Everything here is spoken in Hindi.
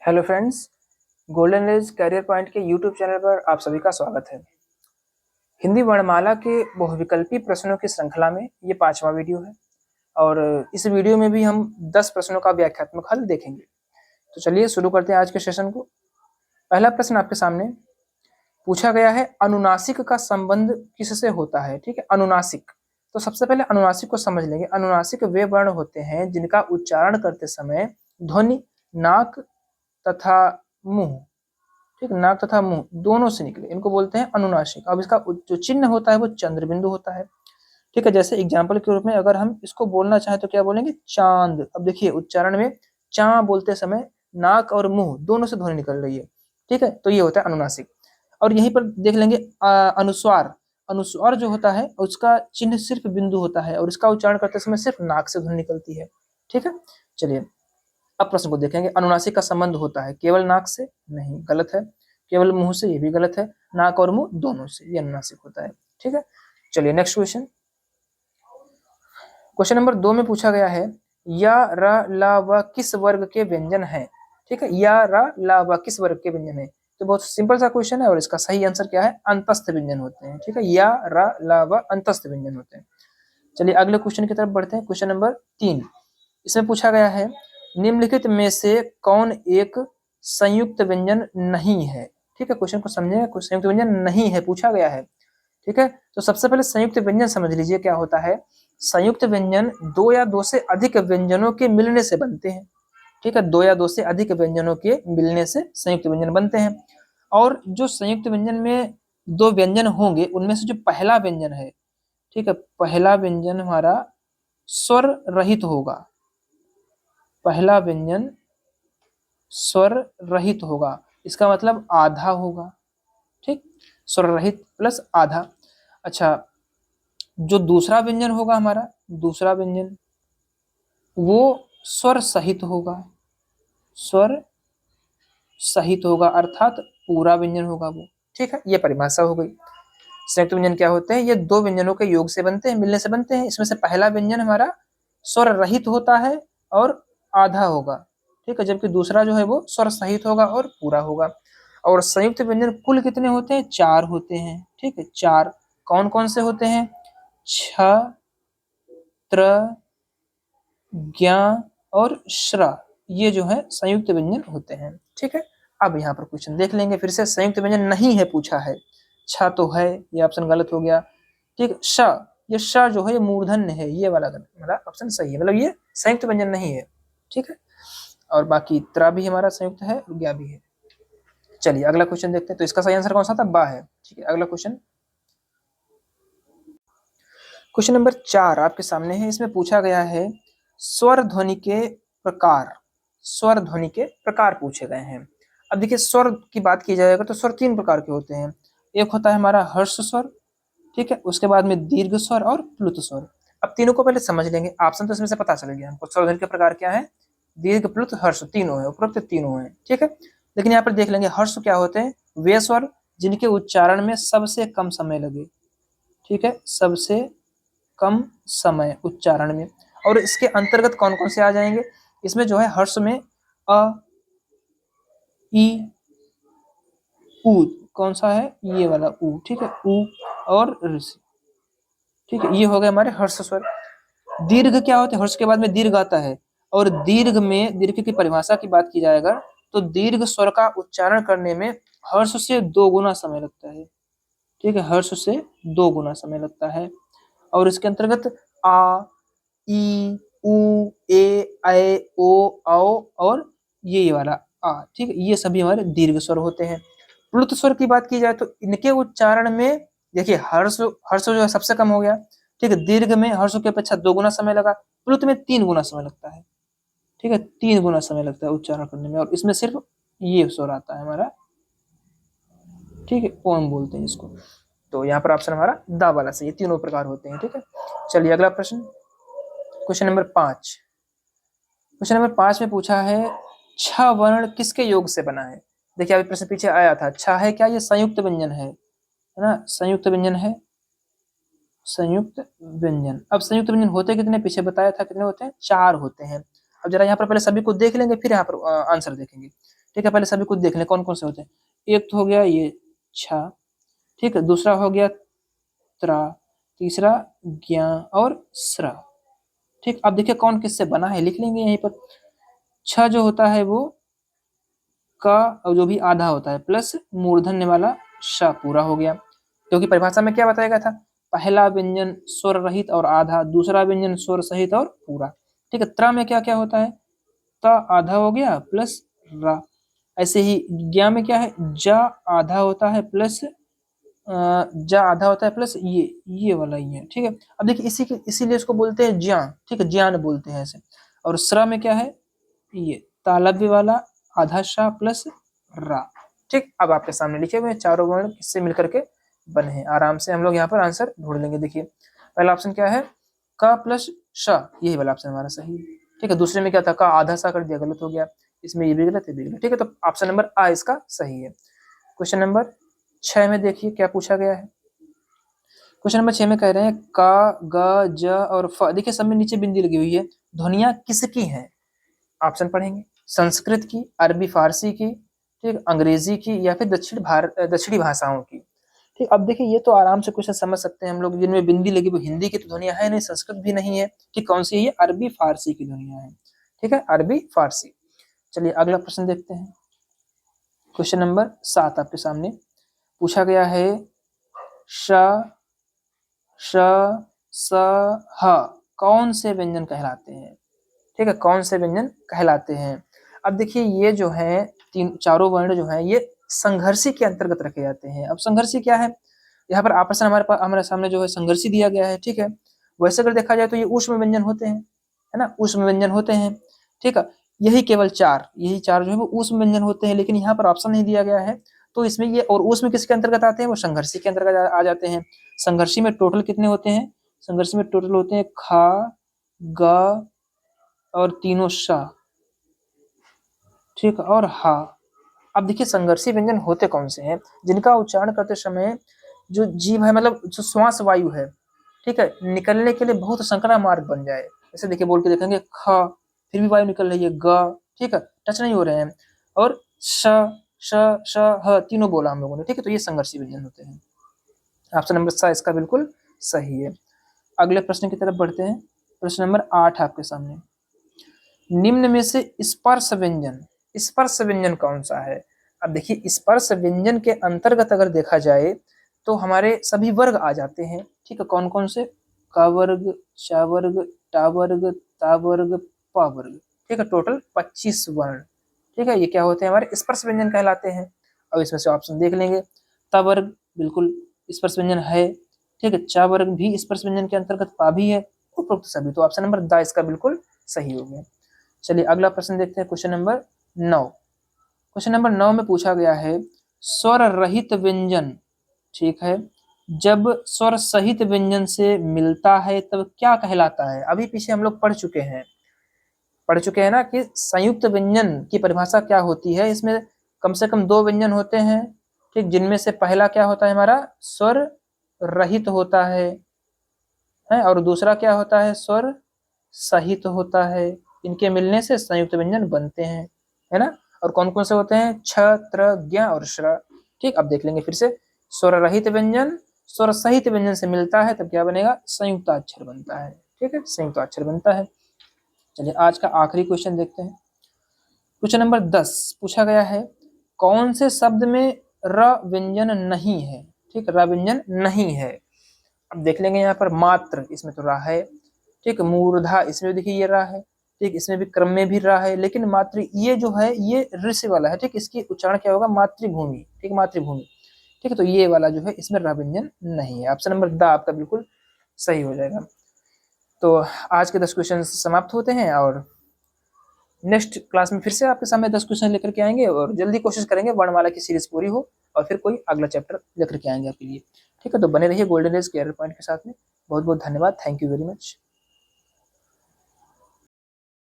Hello friends, golden age career point के यूट्यूब चैनल पर आप सभी का स्वागत है। हिंदी वर्णमाला के बहुविकल्पी प्रश्नों की श्रृंखला में ये 5वां वीडियो है और इस वीडियो में भी हम 10 प्रश्नों का व्याख्यात्मक हल देखेंगे। तो चलिए शुरू करते हैं आज के सेशन को। पहला प्रश्न आपके सामने पूछा गया है, अनुनासिक का संबंध किससे होता है? ठीक है, अनुनासिक। तो सबसे पहले अनुनासिक को समझ लेंगे। अनुनासिक वे वर्ण होते हैं जिनका उच्चारण करते समय ध्वनि नाक तथा मुंह, ठीक, नाक तथा मुंह दोनों से निकले, इनको बोलते हैं अनुनासिक। अब इसका जो चिन्ह होता है वो चंद्र बिंदु होता है। ठीक है, जैसे एग्जाम्पल के रूप में अगर हम इसको बोलना चाहें तो क्या बोलेंगे? चांद। अब देखिए उच्चारण में चा बोलते समय नाक और मुंह दोनों से ध्वनि निकल रही है। ठीक है, तो ये होता है अनुनासिक। और यहीं पर देख लेंगे अनुस्वार। अनुस्वार जो होता है उसका चिन्ह सिर्फ बिंदु होता है और इसका उच्चारण करते समय सिर्फ नाक से ध्वनि निकलती है। ठीक है, चलिए अब प्रश्न को देखेंगे। अनुनासिक का संबंध होता है केवल नाक से? नहीं, गलत है। केवल मुंह से? ये भी गलत है। नाक और मुंह दोनों से ये अनुनासिक होता है। ठीक है, चलिए नेक्स्ट क्वेश्चन। क्वेश्चन नंबर 2 में पूछा गया है, या र ला व किस वर्ग के व्यंजन है? ठीक है, या र ला व किस वर्ग के व्यंजन है? तो बहुत सिंपल सा क्वेश्चन है और इसका सही आंसर क्या है? अंतस्थ व्यंजन होते हैं। ठीक है, या र ला व अंतस्थ व्यंजन होते हैं। चलिए अगले क्वेश्चन की तरफ बढ़ते हैं। क्वेश्चन नंबर 3, इसमें पूछा गया है, निम्नलिखित में से कौन एक संयुक्त व्यंजन नहीं है? ठीक है, क्वेश्चन को समझें। कुछ संयुक्त व्यंजन नहीं है पूछा गया है। ठीक है, तो सबसे पहले संयुक्त व्यंजन समझ लीजिए क्या होता है। संयुक्त व्यंजन दो या दो से अधिक व्यंजनों के मिलने से बनते हैं। ठीक है, दो या दो से अधिक व्यंजनों के मिलने से संयुक्त व्यंजन बनते हैं। और जो संयुक्त व्यंजन में दो व्यंजन होंगे उनमें से जो पहला व्यंजन है, ठीक है, पहला व्यंजन हमारा स्वर रहित होगा। पहला व्यंजन स्वर रहित होगा, इसका मतलब आधा होगा। ठीक, स्वर रहित प्लस आधा। अच्छा, जो दूसरा व्यंजन होगा हमारा, दूसरा व्यंजन वो स्वर सहित होगा। स्वर सहित होगा अर्थात पूरा व्यंजन होगा वो। ठीक है, ये परिभाषा हो गई। संयुक्त व्यंजन क्या होते हैं? ये दो व्यंजनों के योग से बनते हैं, मिलने से बनते हैं। इसमें से पहला व्यंजन हमारा स्वर रहित होता है और आधा होगा। ठीक है, जबकि दूसरा जो है वो स्वर सहित होगा और पूरा होगा। और संयुक्त व्यंजन कुल कितने होते हैं? 4 होते हैं। ठीक है, 4। कौन कौन से होते हैं? छ, त्र, ज्ञा और श्र, ये जो है संयुक्त व्यंजन होते हैं। ठीक है, अब यहाँ पर क्वेश्चन देख लेंगे फिर से। संयुक्त व्यंजन नहीं है पूछा है। छ तो है, ये ऑप्शन गलत हो गया। ठीक, श, ये श जो है ये मूर्धन्य है, ये वाला मतलब ऑप्शन सही है, मतलब ये संयुक्त व्यंजन नहीं है। ठीक है, और बाकी त्र भी हमारा संयुक्त है, ज्ञा भी है। चलिए अगला क्वेश्चन देखते हैं। तो इसका सही आंसर कौन सा था? बा है। ठीक है, अगला क्वेश्चन। क्वेश्चन नंबर 4 आपके सामने है। इसमें पूछा गया है, स्वर ध्वनि के प्रकार। स्वर ध्वनि के प्रकार पूछे गए हैं। अब देखिए स्वर की बात की जाएगा तो स्वर 3 प्रकार के होते हैं। एक होता है हमारा हर्ष स्वर, ठीक है, उसके बाद में दीर्घ स्वर और प्लुत स्वर। अब तीनों को पहले समझ लेंगे, ऑप्शन तो इसमें से पता चल गया हमको। स्वर ध्वनि के प्रकार क्या है? दीर्घ, प्लुत, हर्ष, तीनों है, उपरोक्त तीनों है। ठीक है, लेकिन यहाँ पर देख लेंगे हर्ष क्या होते हैं? वे स्वर जिनके उच्चारण में सबसे कम समय लगे। ठीक है, सबसे कम समय उच्चारण में। और इसके अंतर्गत कौन कौन से आ जाएंगे? इसमें जो है हर्ष में अ, ई, उ, कौन सा है? ये वाला उ। ठीक है, उ और ऋषि। ठीक है, ये हो गए हमारे हर्ष स्वर। दीर्घ क्या होते हैं? हर्ष के बाद में दीर्घ आता है और दीर्घ में दीर्घ की परिभाषा की बात की जाएगा तो दीर्घ स्वर का उच्चारण करने में हर्ष से 2 गुना समय लगता है। ठीक है, हर्ष से 2 गुना समय लगता है। और इसके अंतर्गत आ, ई, उ, ए, ऐ, ओ, औ और ये वाला आ। ठीक है, ये सभी हमारे दीर्घ स्वर होते हैं। प्लुत स्वर की बात की जाए तो इनके उच्चारण में देखिए हर्ष हर्ष जो है सबसे कम हो गया। ठीक है, दीर्घ में हर्ष की अपेक्षा 2 गुना समय लगा, प्लुत में 3 गुना समय लगता है। ठीक है, 3 गुना समय लगता है उच्चारण करने में और इसमें सिर्फ ये स्वर आता है हमारा। ठीक है, ओम बोलते हैं इसको। तो यहाँ पर ऑप्शन हमारा दा वाला सही है, तीनों प्रकार होते हैं। ठीक है, चलिए अगला प्रश्न। Question number 5। क्वेश्चन नंबर 5 में पूछा है, छ वर्ण किसके योग से बना है? देखिए अभी प्रश्न पीछे आया था। छ है क्या? ये संयुक्त व्यंजन है ना? संयुक्त व्यंजन है, संयुक्त व्यंजन। अब संयुक्त व्यंजन होते कितने? पीछे बताया था कितने होते हैं? 4 होते हैं। अब जरा यहाँ पर पहले सभी को देख लेंगे, फिर यहाँ पर आंसर देखेंगे। ठीक है, पहले सभी को देख लें कौन कौन से होते हैं। एक तो हो गया ये छा, ठीक है, दूसरा हो गया त्रा, तीसरा ज्ञा और स्रा। ठीक, अब देखिए कौन किससे बना है, लिख लेंगे यहीं पर। छ जो होता है वो का, और जो भी आधा होता है प्लस मूर्धन्य वाला श पूरा हो गया, क्योंकि परिभाषा में क्या बताया गया था, पहला व्यंजन स्वर रहित और आधा, दूसरा व्यंजन स्वर सहित और पूरा। ठीक है, त्र में क्या क्या होता है, त आधा हो गया प्लस रा। ऐसे ही ज्ञा में क्या है, जा आधा होता है प्लस जा आधा होता है प्लस ये वाला ये। ठीक है, अब देखिए इसीलिए इसको बोलते हैं ज्ञा। ठीक है, ज्ञान बोलते हैं ऐसे। और स्र में क्या है, ये तालव्य वाला आधा शा प्लस रा। ठीक, अब आपके सामने लिखे हुए चारों वर्ण किससे मिलकर के बने हैं, आराम से हम लोग यहाँ पर आंसर ढूंढ लेंगे। देखिए पहला ऑप्शन क्या है, का प्लस श, यही वाला ऑप्शन हमारा सही है। ठीक है, दूसरे में क्या था, का आधा सा कर दिया, गलत हो गया, इसमें ये भी गलत, ये भी गलत। ठीक है, तो ऑप्शन नंबर आ इसका सही है। क्वेश्चन नंबर 6 में देखिए क्या पूछा गया है। क्वेश्चन नंबर 6 में कह रहे हैं का, ग, ज और फ। देखिए सब में नीचे बिंदी लगी हुई है, ध्वनियां किसकी हैं, ऑप्शन पढ़ेंगे। संस्कृत की, अरबी फारसी की, ठीक, अंग्रेजी की, या फिर दक्षिणी भाषाओं की। ठीक, अब देखिए ये तो आराम से क्वेश्चन समझ सकते हैं हम लोग, जिनमें बिंदी लगी हुई हिंदी की तो ध्वनियां है नहीं, संस्कृत भी नहीं है। ठीक, कौन सी है, अरबी फारसी की ध्वनियां है। ठीक है, अरबी फारसी। चलिए अगला प्रश्न देखते हैं। क्वेश्चन नंबर 7 आपके सामने पूछा गया है, श, श, स, ह कौन से व्यंजन कहलाते हैं। ठीक है, कौन से व्यंजन कहलाते हैं। अब देखिए ये जो है चारों वर्ण जो है ये संघर्षी के अंतर्गत रखे जाते हैं। अब संघर्षी क्या है, यहाँ पर ऑप्शन हमारे सामने जो है संघर्षी दिया गया है। ठीक है, वैसे अगर देखा जाए तो ये ऊष्म व्यंजन होते हैं, है ना, ऊष्म व्यंजन होते हैं। ठीक है, यही केवल यही चार जो है वो ऊष्म व्यंजन होते हैं, लेकिन यहाँ पर ऑप्शन नहीं दिया गया है, तो इसमें ये और ऊष्म किसके अंतर्गत आते हैं, वो संघर्षी के अंतर्गत आ जाते हैं। संघर्षी में टोटल कितने होते हैं, संघर्षी में टोटल होते हैं खा, ग और तीनों शा, ठीक, और हा। अब देखिए संघर्षी व्यंजन होते कौन से हैं, जिनका उच्चारण करते समय जो जीभ है, मतलब जो श्वास वायु है, ठीक है, निकलने के लिए बहुत संकरा मार्ग बन जाए। जैसे देखिए बोल के देखेंगे ख, फिर भी वायु निकल रही है, ग, ठीक है, टच नहीं हो रहे हैं, और श, श, श, ह तीनों बोला हम लोगों ने। ठीक है, तो ये संघर्षी व्यंजन होते हैं। ऑप्शन नंबर सा इसका बिल्कुल सही है। अगले प्रश्न की तरफ बढ़ते हैं। प्रश्न नंबर 8 आपके सामने, निम्न में से स्पर्श व्यंजन कौन सा है। अब देखिए स्पर्श व्यंजन के अंतर्गत अगर देखा जाए तो हमारे सभी वर्ग आ जाते हैं। ठीक है, कौन कौन से, का वर्ग, चा वर्ग, टा वर्ग, ता वर्ग, पा वर्ग। ठीक है, टोटल 25 वर्ण। ठीक है, ये क्या होते हैं, हमारे स्पर्श व्यंजन कहलाते हैं। अब इसमें से ऑप्शन देख लेंगे, ता वर्ग बिल्कुल स्पर्श व्यंजन है। ठीक है, चा वर्ग भी स्पर्श व्यंजन के अंतर्गत, पा भी है, उपरोक्त सभी। तो ऑप्शन नंबर द इसका बिल्कुल सही हो गया। चलिए अगला प्रश्न देखते हैं, क्वेश्चन नंबर 9। क्वेश्चन नंबर 9 में पूछा गया है स्वर रहित व्यंजन, ठीक है, जब स्वर सहित व्यंजन से मिलता है तब क्या कहलाता है। अभी पीछे हम लोग पढ़ चुके हैं ना कि संयुक्त व्यंजन की परिभाषा क्या होती है। इसमें कम से कम 2 व्यंजन होते हैं, ठीक, जिनमें से पहला क्या होता है, हमारा स्वर रहित होता है, और दूसरा क्या होता है, स्वर सहित होता है। इनके मिलने से संयुक्त व्यंजन बनते हैं, है ना। और कौन कौन से होते हैं, छ, त्र, ज्ञ और श्र। ठीक, अब देख लेंगे फिर से, स्वर रहित व्यंजन स्वर सहित व्यंजन से मिलता है तब क्या बनेगा, संयुक्ताक्षर बनता है। ठीक है, संयुक्ताक्षर बनता है। चलिए आज का आखिरी क्वेश्चन देखते हैं। क्वेश्चन नंबर 10 पूछा गया है, कौन से शब्द में र व्यंजन नहीं है। ठीक, र व्यंजन नहीं है। अब देख लेंगे यहाँ पर मात्र, इसमें तो रा है। ठीक, मूर्धा, इसमें देखिए ये रा है। ठीक, इसमें भी क्रम में भी रा है, लेकिन मातृ ये जो है ये ऋषि वाला है। ठीक, इसकी उच्चारण क्या होगा, मातृभूमि। ठीक, मातृभूमि। ठीक है, तो ये वाला जो है इसमें रा व्यंजन नहीं है। ऑप्शन नंबर द आपका बिल्कुल सही हो जाएगा। तो आज के 10 क्वेश्चन समाप्त होते हैं, और नेक्स्ट क्लास में फिर से आपके सामने 10 क्वेश्चन लेकर के आएंगे, और जल्दी कोशिश करेंगे वर्णमाला की सीरीज पूरी हो और फिर कोई अगला चैप्टर लेकर के आएंगे आपके लिए। ठीक है, तो बने रहिए गोल्डन एज कैरियर पॉइंट के साथ में। बहुत बहुत धन्यवाद, थैंक यू वेरी मच।